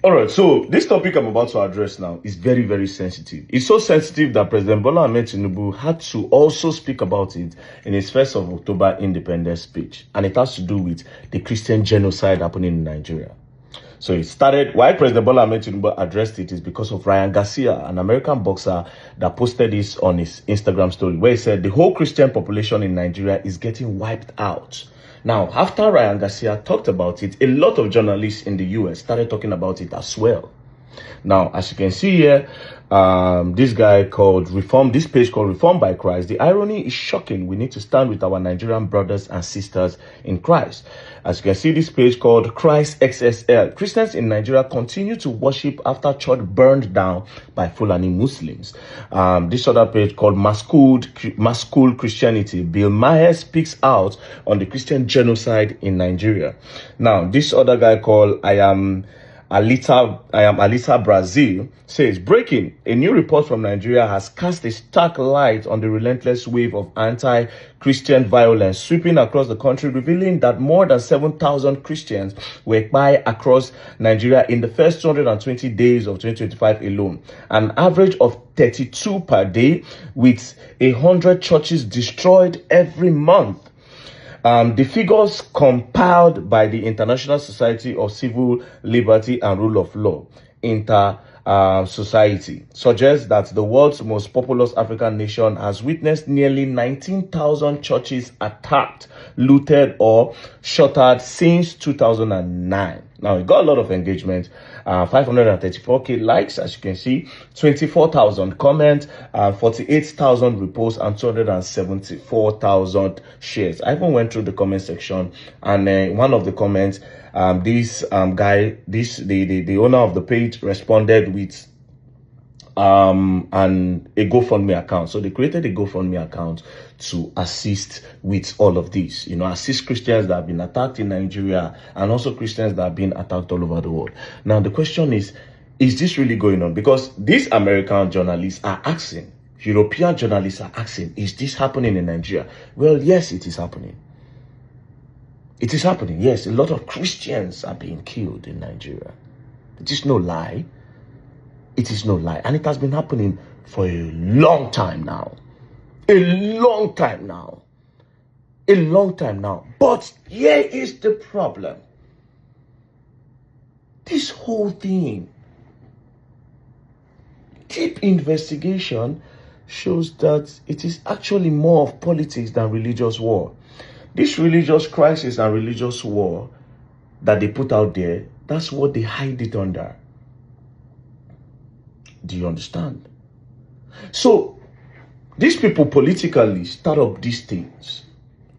All right, so this topic I'm about to address now is very, very sensitive. It's so sensitive that President Bola Ahmed Tinubu had to also speak about it in his 1st of October independence speech. And it has to do with the Christian genocide happening in Nigeria. So it started, why President Bola Ahmed Tinubu addressed it is because of Ryan Garcia, an American boxer that posted this on his Instagram story, where he said the whole Christian population in Nigeria is getting wiped out. Now, after Ryan Garcia talked about it, a lot of journalists in the US started talking about it as well. Now, as you can see here, this page called Reformed by Christ. The irony is shocking. We need to stand with our Nigerian brothers and sisters in Christ. As you can see, this page called Christ XSL. Christians in Nigeria continue to worship after church burned down by Fulani Muslims. This other page called Mass School Christianity. Bill Maher speaks out on the Christian genocide in Nigeria. Now, this other guy called I am Alita Brazil says, breaking, a new report from Nigeria has cast a stark light on the relentless wave of anti-Christian violence sweeping across the country, revealing that more than 7,000 Christians were Kpai across Nigeria in the first 220 days of 2025 alone, an average of 32 per day, with 100 churches destroyed every month. The figures compiled by the International Society of Civil Liberty and Rule of Law, Society, suggest that the world's most populous African nation has witnessed nearly 19,000 churches attacked, looted, or shuttered since 2009. Now, it got a lot of engagement, 534k likes, as you can see, 24,000 comments, 48,000 reposts, and 274,000 shares. I even went through the comment section, and one of the comments, the owner of the page responded with a GoFundMe account. So they created a GoFundMe account to assist with all of this, assist Christians that have been attacked in Nigeria and also Christians that have been attacked all over the world. Now, the question is this really going on? Because these American journalists are asking, European journalists are asking, is this happening in Nigeria? Well, yes, it is happening. It is happening. Yes, a lot of Christians are being killed in Nigeria. It is no lie. It is no lie. And it has been happening for a long time now. A long time now. A long time now. But here is the problem. This whole thing, deep investigation shows that it is actually more of politics than religious war. This religious crisis and religious war that they put out there, that's what they hide it under. Do you understand? So, these people politically start up these things,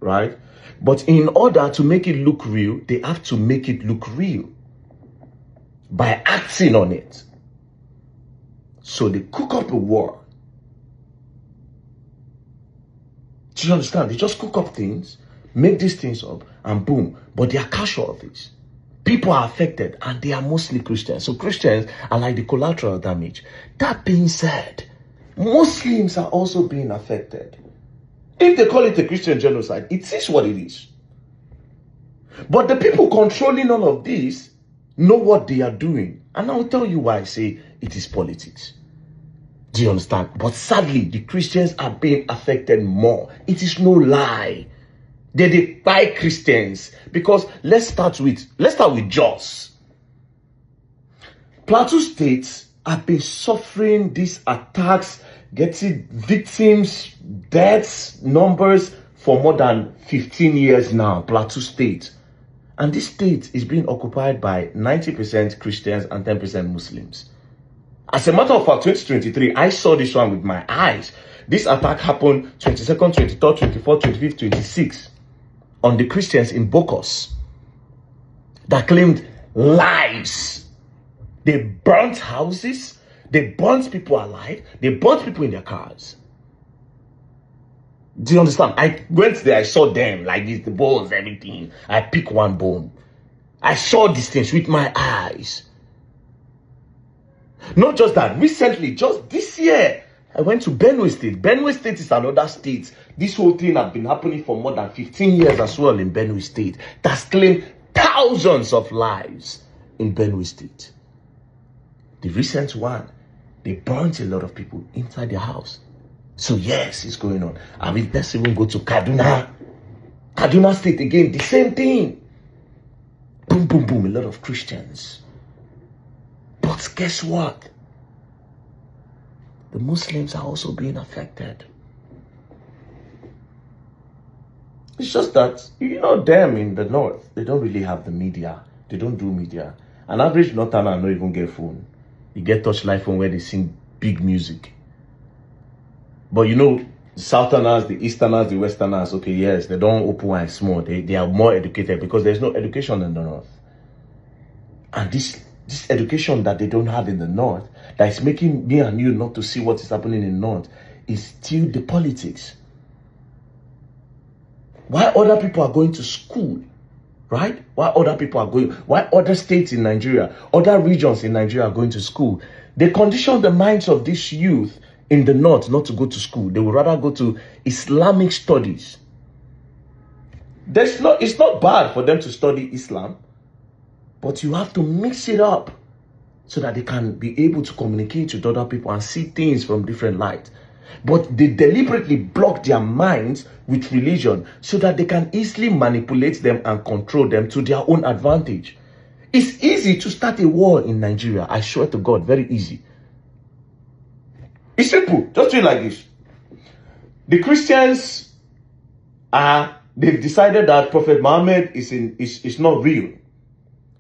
right? But in order to make it look real, they have to make it look real by acting on it. So they cook up a war. Do you understand? They just cook up things, make these things up, and boom. But they are casualties. People are affected, and they are mostly Christians. So Christians are like the collateral damage. That being said, Muslims are also being affected. If they call it a Christian genocide, it is what it is. But the people controlling all of this know what they are doing. And I'll tell you why I say it is politics. Do you understand? But sadly, the Christians are being affected more. It is no lie. They buy Christians, because let's start with Jos. Plateau State have been suffering these attacks, getting victims, deaths, numbers for more than 15 years now. Plateau State. And this state is being occupied by 90% Christians and 10% Muslims. As a matter of fact, 2023, I saw this one with my eyes. This attack happened 22nd, 23rd, 24th, 25th, 26th. On the Christians in Bokos that claimed lives. They burnt houses, they burnt people alive, they burnt people in their cars. Do you understand? I went there, I saw them like this, the bones, everything. I picked one bone. I saw these things with my eyes. Not just that, recently, just this year, I went to Benue State. Benue State is another state. This whole thing has been happening for more than 15 years as well in Benue State. That's claimed thousands of lives in Benue State. The recent one, they burnt a lot of people inside their house. So yes, it's going on. I mean, let's even go to Kaduna. Kaduna State again, the same thing. Boom, boom, boom, a lot of Christians. But guess what? The Muslims are also being affected. It's just that, them in the north, they don't really have the media. They don't do media. An average northerner not even get phone. You get touchlight phone where they sing big music. But the southerners, the easterners, the westerners, okay, yes, they don't open wide small. They are more educated because there's no education in the north. And this education that they don't have in the north, that is making me and you not to see what is happening in the north, is still the politics. Why other people are going to school, right? Why other states in Nigeria, other regions in Nigeria are going to school? They condition the minds of these youth in the north not to go to school. They would rather go to Islamic studies. It's not bad for them to study Islam, but you have to mix it up so that they can be able to communicate with other people and see things from different light. But they deliberately block their minds with religion so that they can easily manipulate them and control them to their own advantage. It's easy to start a war in Nigeria. I swear to God, very easy. It's simple. Just do it like this. The Christians they've decided that Prophet Muhammad is not real.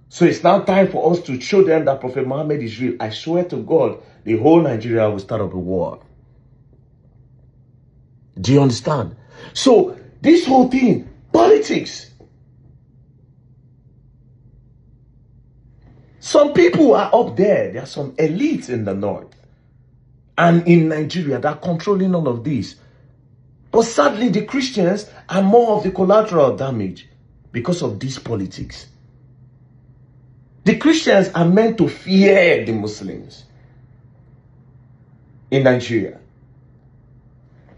So it's now time for us to show them that Prophet Muhammad is real. I swear to God, the whole Nigeria will start up a war. Do you understand? So this whole thing, politics. Some people are up there. There are some elites in the north and in Nigeria that are controlling all of this. But sadly, the Christians are more of the collateral damage because of this politics. The Christians are meant to fear the Muslims in Nigeria.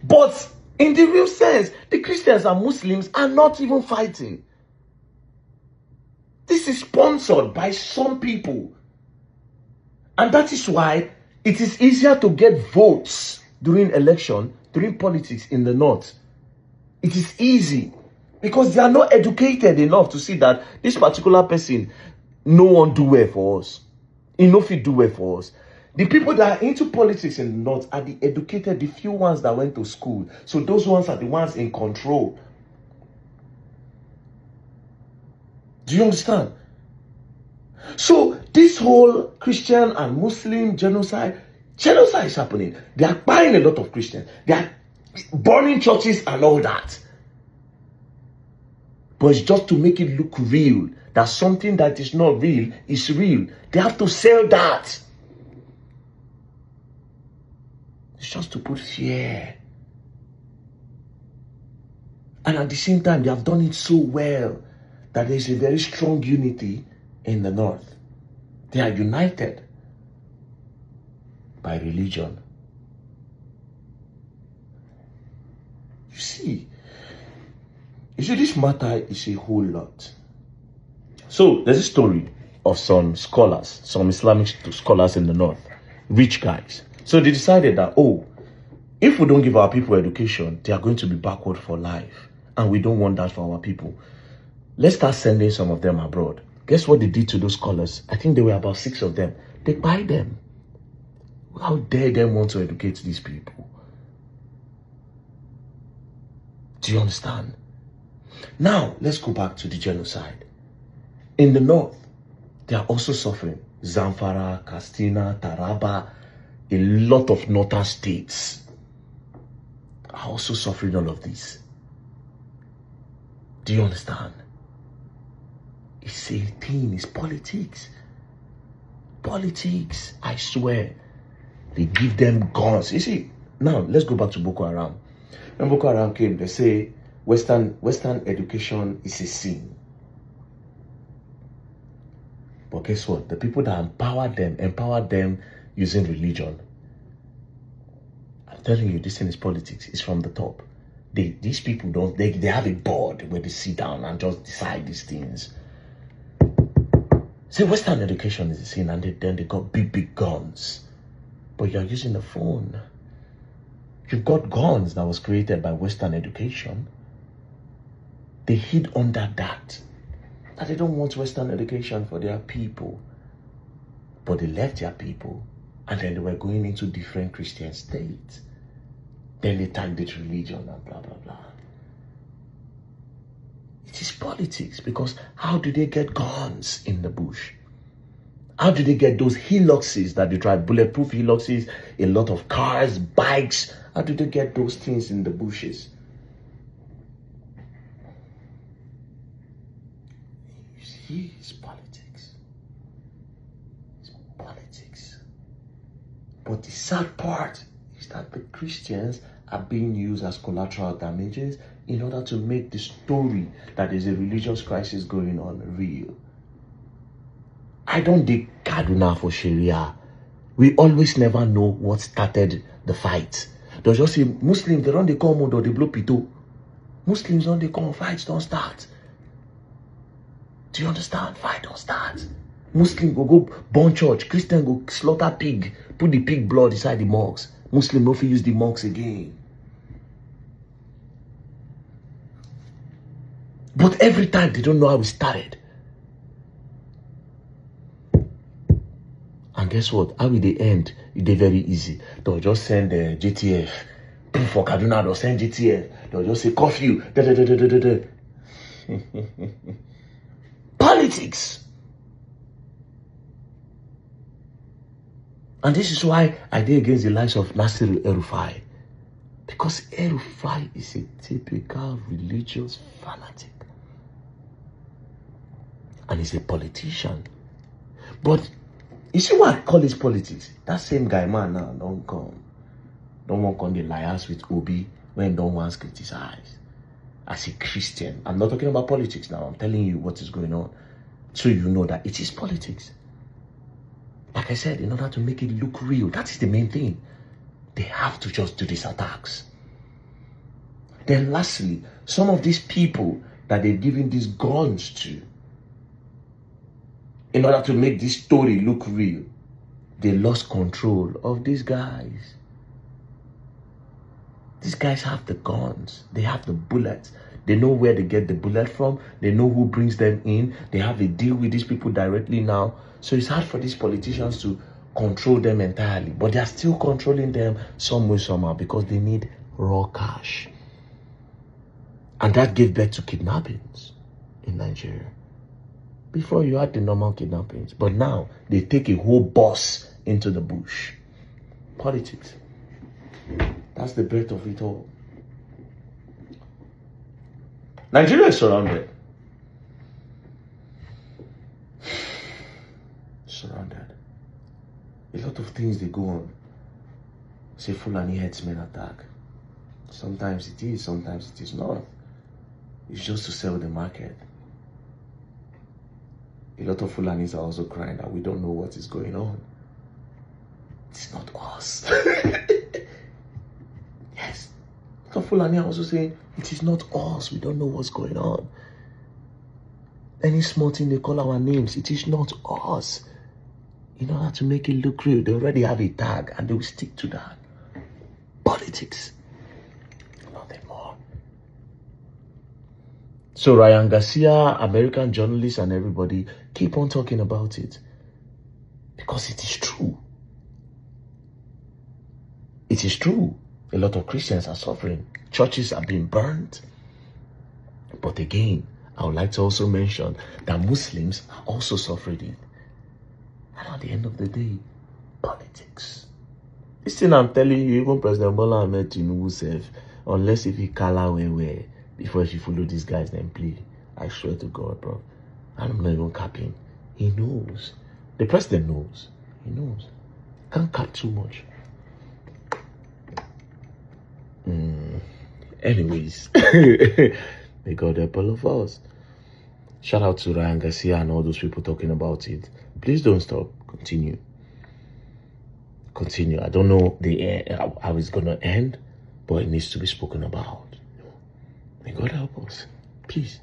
But in the real sense, the Christians and Muslims are not even fighting. This is sponsored by some people. And that is why it is easier to get votes during election, during politics in the north. It is easy because they are not educated enough to see that this particular person, no one do well for us. He no fit do well for us. The people that are into politics in the north are the educated, the few ones that went to school. So those ones are the ones in control. Do you understand? So this whole Christian and Muslim genocide is happening. They are buying a lot of Christians. They are burning churches and all that. But it's just to make it look real. That something that is not real is real. They have to sell that. It's just to put fear. And at the same time, they have done it so well that there is a very strong unity in the north. They are united by religion. You see, this matter is a whole lot. So there's a story of some scholars, some Islamic scholars in the north, rich guys. So they decided that, if we don't give our people education, they are going to be backward for life. And we don't want that for our people. Let's start sending some of them abroad. Guess what they did to those scholars? I think there were about 6 of them. They buy them. How dare them want to educate these people? Do you understand? Now, let's go back to the genocide. In the north, they are also suffering. Zamfara, Katsina, Taraba, a lot of northern states are also suffering all of this. Do you understand? It's a thing, it's politics. Politics, I swear. They give them guns. You see, now let's go back to Boko Haram. When Boko Haram came, they say Western education is a sin. But guess what? The people that empowered them using religion. I'm telling you, this thing is politics. It's from the top. These people they have a board where they sit down and just decide these things. Say Western education is a sin, and then they got big guns. But you're using a phone. You've got guns that was created by Western education. They hid under that they don't want Western education for their people. But they left their people, and then they were going into different Christian states. Then they tagged it religion and blah, blah, blah. It is politics, because how do they get guns in the bush? How do they get those Hiluxes that they drive, bulletproof Hiluxes, a lot of cars, bikes? How do they get those things in the bushes? You see, it's politics. It's politics. But the sad part is that the Christians are being used as collateral damages in order to make the story that there's a religious crisis going on real. I don't dig Kaduna for Sharia. We always never know what started the fight. They'll just say, Muslims, they don't come or they blow pito. Muslims don't they come, fights don't start. Do you understand? Fight don't start. Muslim go burn church. Christian go slaughter pig. Put the pig blood inside the mosques. Muslim no fit use the mosques again. But every time they don't know how it started. And guess what? How will they end? They're very easy. They'll just send the JTF. For Kaduna, they'll send JTF. They'll just say curfew. Politics. And this is why I did against the likes of Nasir El-Rufai. Because El-Rufai is a typical religious fanatic. And he's a politician. But you see what I call his politics? That same guy, man, now don't come. Don't want to come the liars with Obi when don't want to criticize. As a Christian, I'm not talking about politics now. I'm telling you what is going on. So you know that it is politics. Like I said, in order to make it look real, that is the main thing. They have to just do these attacks. Then lastly, some of these people that they're giving these guns to, in order to make this story look real, they lost control of these guys. These guys have the guns. They have the bullets. They know where they get the bullet from. They know who brings them in. They have a deal with these people directly now. So it's hard for these politicians to control them entirely. But they are still controlling them some way, somehow, because they need raw cash. And that gave birth to kidnappings in Nigeria. Before you had the normal kidnappings. But now they take a whole bus into the bush. Politics. That's the birth of it all. Nigeria is surrounded. Surrounded. A lot of things they go on. Say Fulani herdsmen attack. Sometimes it is, sometimes it is not. It's just to sell the market. A lot of Fulanis are also crying that we don't know what is going on. It's not us. Yes. A lot of Fulani are also saying, it is not us. We don't know what's going on. Any small thing they call our names, it is not us. In order to make it look real, they already have a tag and they will stick to that. Politics. Nothing more. So Ryan Garcia, American journalists and everybody keep on talking about it. Because it is true. It is true. A lot of Christians are suffering. Churches are being burned. But again, I would like to also mention that Muslims are also suffering it. And at the end of the day, politics. This thing I'm telling you, even President Bola Ahmed Tinubu said, unless if he cala where before she follow these guys then play. I swear to God, bro. I'm not even capping. He knows. The president knows. He knows. Can't cap too much. Anyways, may God help all of us. Shout out to Ryan Garcia and all those people talking about it. Please don't stop. Continue. Continue. I don't know how it's going to end, but it needs to be spoken about. May God help us. Peace.